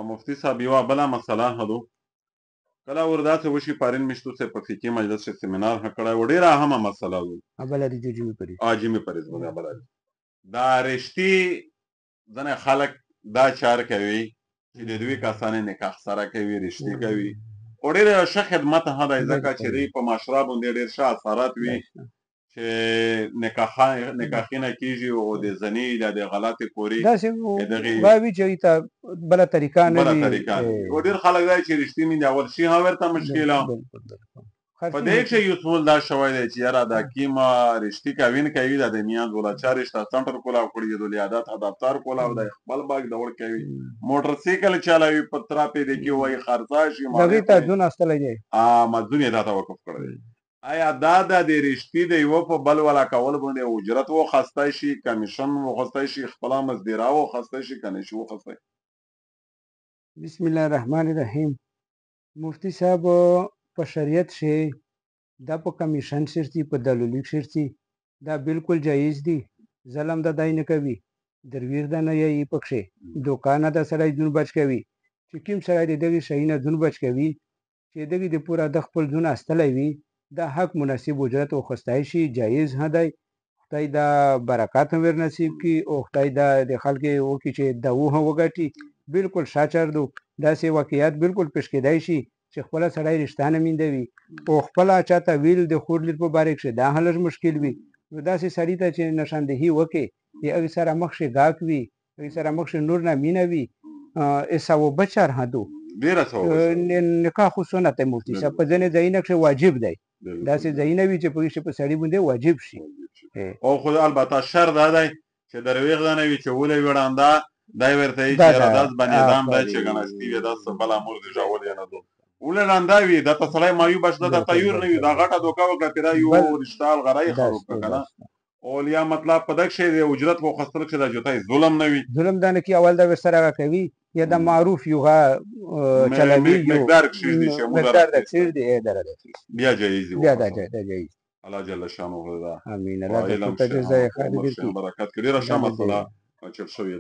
مفتي صاحب یوه بله مسله هدو کله ورداسې وشي پارین میشتو صاحب په فقهي مجلس کې سیمینار ښه کړی و ډېره اهمه مسله و بله د جمعې پرې عاجمي پرېز بله بله دا رشتي ځینې خلک دا چار کوي چې د دوی کسانې نکاح سره کوي رشتي کوي خو ډېر ښه خدمت ښه دی ځکه چې دوی په معاشره باندې ډېر ښه اثرات وي چې نکاحونه کېږي او د زنې یا د غلطې کورې داسې وایي چې ته بله طریقه نه وي او ډېر خلک دی چې رښتي مې د اول شي هم ورته مشکله په دې کې یو څول دا شوی دی چې یاره دا کیما رشتي کوین کوي دا د میان دولاچا رشته سنټر کولاو کړي د لیادات دفتر کولاو د خپل باغ دور کوي موټر سایکل چلاوي په تراپې د کې وای خرڅا شي دغه ته دون استلې دی مزدون یې دا توقف کړی آیا دا د رشتي د یو په بل ولا کول باندې اجرت و خسته شي کمیشن و خسته شي خپل مزدورا و خسته شي کنه شي و خسته بسم الله الرحمن الرحیم مفتی صاحب په شریعت شي دا په کمیشن شرطي په دلولي شرطي دا بالکل جایز دي ظلم د دای نه کوي درویر دا نه یې پکښې دوکانه د سړی دون بچ کوي چې کوم سړی د دغه شي نه دون بچ کوي چې دغه د پورا د خپل دون استلې وي دا حق مناسب اجرت او خستای شي جایز هدای خدای دا برکات ور نصیب کی او خدای دا د خلک او کی چې دغه وګټي بالکل شاچر دو داسې واقعیت بالکل پیش کېدای شي چې خپل سړی رښتانه میندوي او خپل چاته ویل د خورلید په باره کې دا هلش مشکل وي نو داسې سړی ته چې نشاندهي وکي هغه سره مخ شي گاک وي هغه سره مخ شي نور نه مینوي اساو بچر هدو ډیره څو نکاح خو سنت مفتی صاحب په ځنه ځای کې واجب دی داسې ځای نه وي چې په سړی باندې واجب شي او خو البته شر دا دی چې درویغ دا نه وي چې ولې وړاندا دای ورته چې راز باندې دام دا چې غنښتي وي دا بل امر دی جوړ یا نه دو ولې وي دا تسلای مایو بش دا تیور نه وي دا غټه دوکا وکړه پیرا یو رشتال غړای خراب کړه اولیا مطلب پدک شي د اجرت خو خستل چې دا جوتای ظلم نه وي ظلم دا نه کی اول دا سره کوي یا د معروف یوغه چلوي یو مقدار کشي دي چې مقدار د کشي دی درته بیا جایز بیا دا جایز الله جل شانه دا امين الله دې ته جزای خیر ورکړي برکات کړي را شامه صلاح چې شوی